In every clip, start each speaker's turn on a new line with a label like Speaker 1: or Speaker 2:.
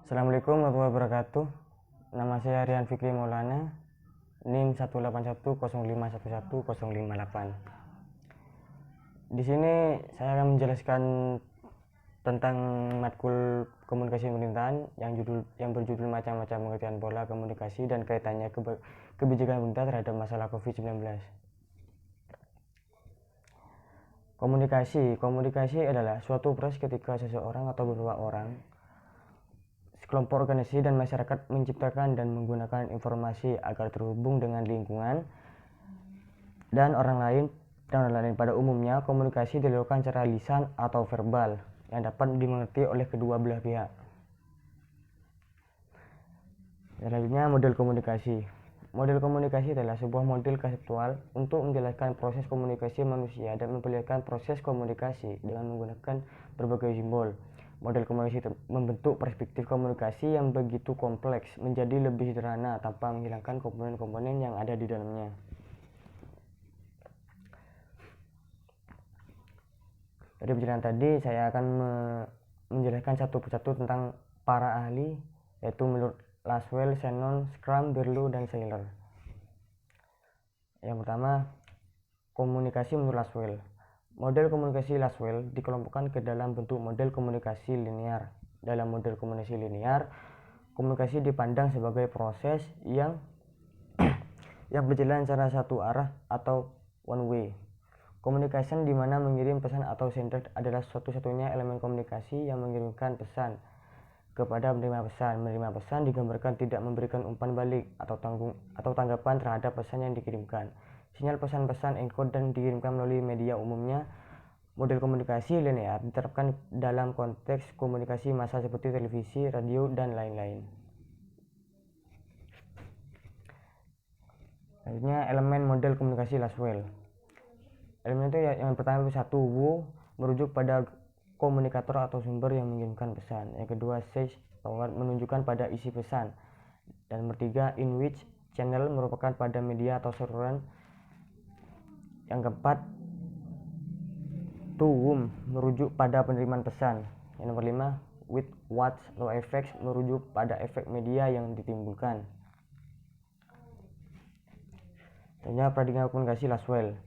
Speaker 1: Assalamualaikum warahmatullahi wabarakatuh. Nama saya Rian Fikri Maulana, NIM 18105111058. Di sini saya akan menjelaskan tentang matkul komunikasi pemerintahan yang berjudul macam-macam pengertian pola komunikasi dan kaitannya kebijakan pemerintah terhadap masalah COVID-19. Komunikasi adalah suatu proses ketika seseorang atau beberapa orang, kelompok organisasi dan masyarakat menciptakan dan menggunakan informasi agar terhubung dengan lingkungan dan orang lain. Pada umumnya, komunikasi dilakukan secara lisan atau verbal yang dapat dimengerti oleh kedua belah pihak. Selanjutnya, model komunikasi. Model komunikasi adalah sebuah model konseptual untuk menjelaskan proses komunikasi manusia dan memperlihatkan proses komunikasi dengan menggunakan berbagai simbol. Model komunikasi membentuk perspektif komunikasi yang begitu kompleks menjadi lebih sederhana tanpa menghilangkan komponen-komponen yang ada di dalamnya. Dari penjelasan tadi, saya akan menjelaskan satu persatu tentang para ahli, yaitu menurut Lasswell, Shannon, Schramm, Berlow, dan Seiler. Yang pertama, komunikasi menurut Lasswell. Model komunikasi Lasswell dikelompokkan ke dalam bentuk model komunikasi linear. Dalam model komunikasi linear, komunikasi dipandang sebagai proses yang berjalan secara satu arah atau one way. Communication di mana mengirim pesan atau sender adalah satu-satunya elemen komunikasi yang mengirimkan pesan kepada penerima pesan. Menerima pesan digambarkan tidak memberikan umpan balik atau tanggapan terhadap pesan yang dikirimkan. Sinyal pesan-pesan encode dan dikirimkan melalui media umumnya. Model komunikasi linear diterapkan dalam konteks komunikasi massa seperti televisi, radio, dan lain-lain. Selanjutnya, elemen model komunikasi Lasswell. Elemen itu yang pertama itu satu, wo, merujuk pada komunikator atau sumber yang mengirimkan pesan. Yang kedua, sage, menunjukkan pada isi pesan. Dan bertiga, in which, channel, merupakan pada media atau saluran. Yang keempat, to whom, merujuk pada penerimaan pesan. Yang nomor 5, with what, atau effects, merujuk pada efek media yang ditimbulkan. Selanjutnya, paradigma komunikasi Lasswell.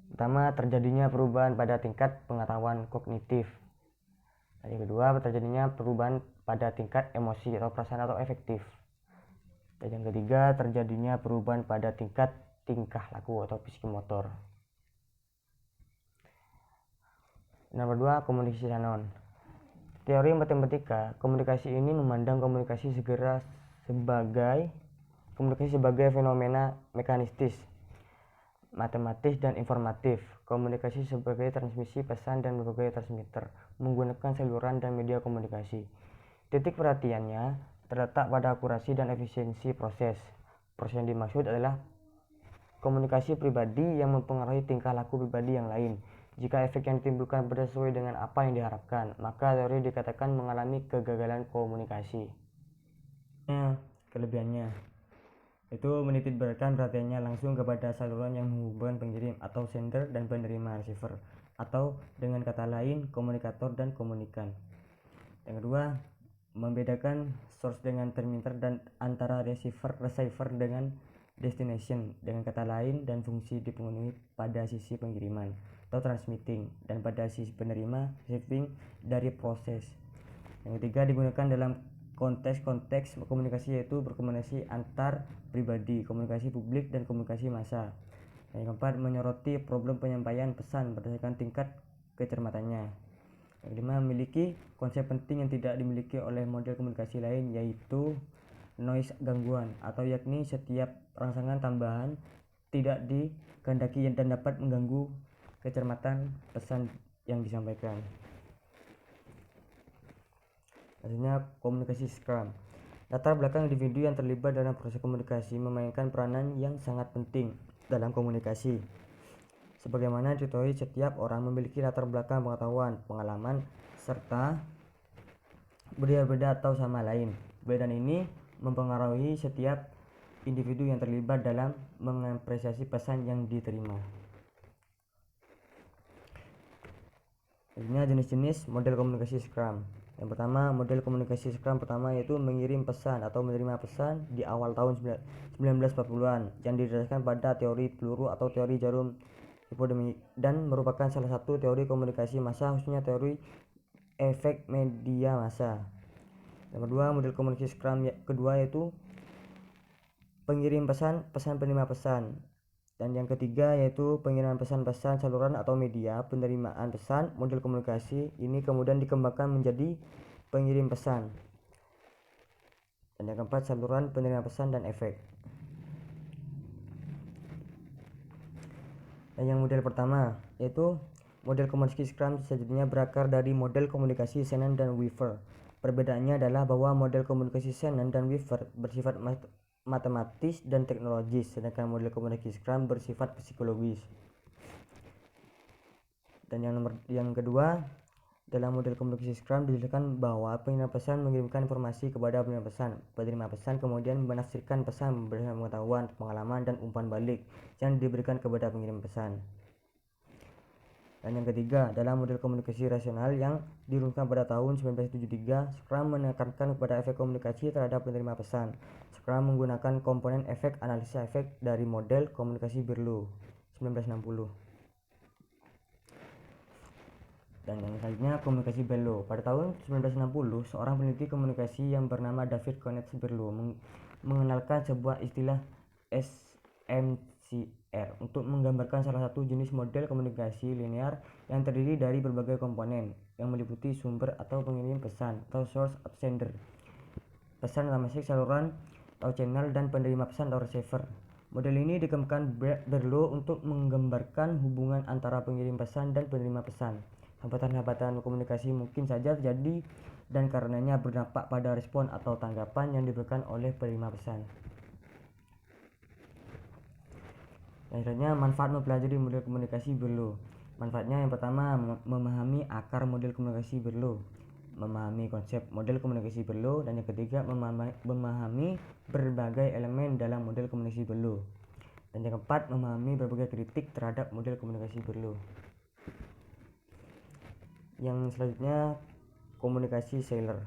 Speaker 1: Pertama, terjadinya perubahan pada tingkat pengetahuan kognitif. Dan yang kedua, terjadinya perubahan pada tingkat emosi atau perasaan atau efektif. Dan yang ketiga, terjadinya perubahan pada tingkat tingkah laku atau psikomotor. Nomor 2, komunikasi Shannon. Teori matematika komunikasi ini memandang komunikasi sebagai fenomena mekanistis, matematis, dan informatif. Komunikasi sebagai transmisi pesan dan berbagai transmitter menggunakan saluran dan media komunikasi. Titik perhatiannya terletak pada akurasi dan efisiensi proses. Proses yang dimaksud adalah komunikasi pribadi yang mempengaruhi tingkah laku pribadi yang lain. Jika efek yang ditimbulkan tidak sesuai dengan apa yang diharapkan, maka teori dikatakan mengalami kegagalan komunikasi. Kelebihannya itu menitik beratkan perhatiannya langsung kepada saluran yang menghubungkan pengirim atau sender dan penerima receiver, atau dengan kata lain komunikator dan komunikan. Yang kedua, membedakan source dengan terminal dan antara receiver dengan destination, dengan kata lain, dan fungsi dipenuhi pada sisi pengiriman atau transmitting, dan pada sisi penerima receiving dari proses. Yang ketiga, digunakan dalam konteks komunikasi, yaitu berkomunikasi antar pribadi, komunikasi publik, dan komunikasi massa. Yang keempat, menyoroti problem penyampaian pesan berdasarkan tingkat kecermatannya. Yang kelima, memiliki konsep penting yang tidak dimiliki oleh model komunikasi lain, yaitu noise, gangguan, atau yakni setiap rangsangan tambahan tidak dikehendaki dan dapat mengganggu kecermatan pesan yang disampaikan. Selanjutnya, komunikasi Schramm. Latar belakang individu yang terlibat dalam proses komunikasi memainkan peranan yang sangat penting dalam komunikasi. Sebagaimana diketahui, setiap orang memiliki latar belakang pengetahuan, pengalaman, serta berbeda atau sama lain. Perbedaan ini mempengaruhi setiap individu yang terlibat dalam mengapresiasi pesan yang diterima. Selanjutnya, jenis-jenis model komunikasi Schramm. Yang pertama, model komunikasi Scrum pertama yaitu mengirim pesan atau menerima pesan di awal tahun 1940-an yang didasarkan pada teori peluru atau teori jarum hipodinamik dan merupakan salah satu teori komunikasi massa, khususnya teori efek media massa. Yang kedua, model komunikasi Scrum kedua yaitu pengirim pesan, pesan penerima pesan. Dan yang ketiga yaitu pengiriman pesan-pesan saluran atau media penerimaan pesan. Model komunikasi ini kemudian dikembangkan menjadi pengirim pesan. Dan yang keempat, saluran penerima pesan dan efek. Dan yang model pertama yaitu model komunikasi Scrum sejatinya berakar dari model komunikasi Shannon dan Weaver. Perbedaannya adalah bahwa model komunikasi Shannon dan Weaver bersifat matematis dan teknologis, sedangkan model komunikasi Scrum bersifat psikologis. Dan yang kedua, dalam model komunikasi Scrum dijelaskan bahwa pengirim pesan mengirimkan informasi kepada penerima pesan. Penerima pesan kemudian menafsirkan pesan berdasarkan pengetahuan, pengalaman, dan umpan balik yang diberikan kepada pengirim pesan. Dan yang ketiga, dalam model komunikasi rasional yang dirumuskan pada tahun 1973, Scrum menekankan kepada efek komunikasi terhadap penerima pesan. Scrum menggunakan komponen efek analisa efek dari model komunikasi Berlo 1960. Dan yang selanjutnya, komunikasi Berlo. Pada tahun 1960, seorang peneliti komunikasi yang bernama David Conrad Berlo mengenalkan sebuah istilah SMCR untuk menggambarkan salah satu jenis model komunikasi linear yang terdiri dari berbagai komponen yang meliputi sumber atau pengirim pesan atau source atau sender, pesan dalam masuk saluran atau channel, dan penerima pesan atau receiver. Model ini dikembangkan Berlo untuk menggambarkan hubungan antara pengirim pesan dan penerima pesan. Hambatan-hambatan komunikasi mungkin saja terjadi dan karenanya berdampak pada respon atau tanggapan yang diberikan oleh penerima pesan. Yang selanjutnya, manfaat mempelajari model komunikasi Berlo. Manfaatnya yang pertama, memahami akar model komunikasi Berlo, memahami konsep model komunikasi Berlo, dan yang ketiga, memahami berbagai elemen dalam model komunikasi Berlo. Dan yang keempat, memahami berbagai kritik terhadap model komunikasi Berlo. Yang selanjutnya, komunikasi Seiler.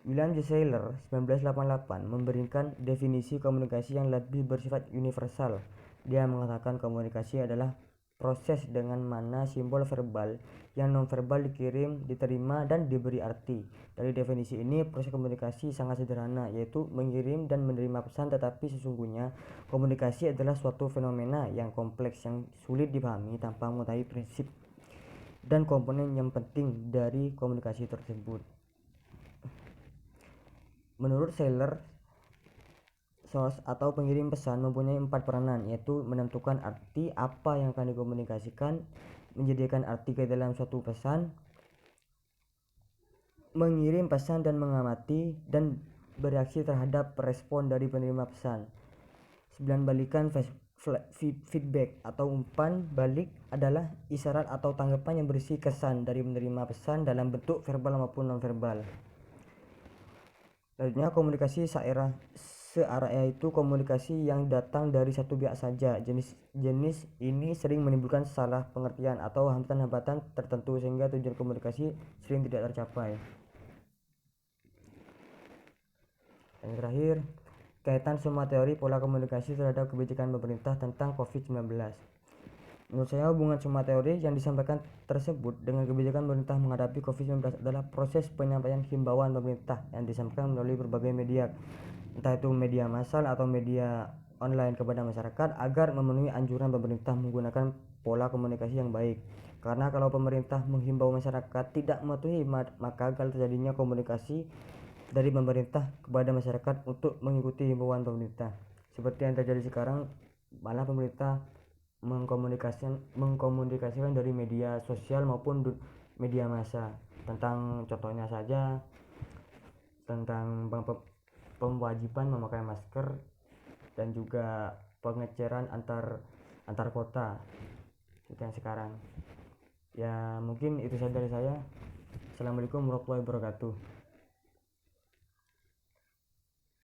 Speaker 1: William J. Seiler 1988 memberikan definisi komunikasi yang lebih bersifat universal. Dia mengatakan komunikasi adalah proses dengan mana simbol verbal yang nonverbal dikirim, diterima, dan diberi arti. Dari definisi ini, proses komunikasi sangat sederhana, yaitu mengirim dan menerima pesan, tetapi sesungguhnya komunikasi adalah suatu fenomena yang kompleks yang sulit dipahami tanpa mengetahui prinsip dan komponen yang penting dari komunikasi tersebut. Menurut Seiler, source atau pengirim pesan mempunyai 4 peranan, yaitu menentukan arti apa yang akan dikomunikasikan, menyediakan arti ke dalam suatu pesan, mengirim pesan dan mengamati dan bereaksi terhadap respon dari penerima pesan. 9 balikan feedback atau umpan balik adalah isyarat atau tanggapan yang berisi kesan dari menerima pesan dalam bentuk verbal maupun nonverbal. Selanjutnya, komunikasi searah yaitu komunikasi yang datang dari satu pihak saja. Jenis ini sering menimbulkan salah pengertian atau hambatan-hambatan tertentu sehingga tujuan komunikasi sering tidak tercapai. Dan terakhir, kaitan semua teori pola komunikasi terhadap kebijakan pemerintah tentang COVID-19. Menurut saya, hubungan semua teori yang disampaikan tersebut dengan kebijakan pemerintah menghadapi COVID-19 adalah proses penyampaian himbauan pemerintah yang disampaikan melalui berbagai media, entah itu media massal atau media online, kepada masyarakat agar memenuhi anjuran pemerintah menggunakan pola komunikasi yang baik. Karena kalau pemerintah menghimbau masyarakat tidak mematuhi, maka gagal terjadinya komunikasi dari pemerintah kepada masyarakat untuk mengikuti himbauan pemerintah. Seperti yang terjadi sekarang, malah pemerintah mengkomunikasikan dari media sosial maupun media massa tentang, contohnya saja, tentang pemwajiban memakai masker dan juga pengeceran antar kota seperti yang sekarang. Ya, mungkin itu saja dari saya. Assalamualaikum warahmatullahi wabarakatuh.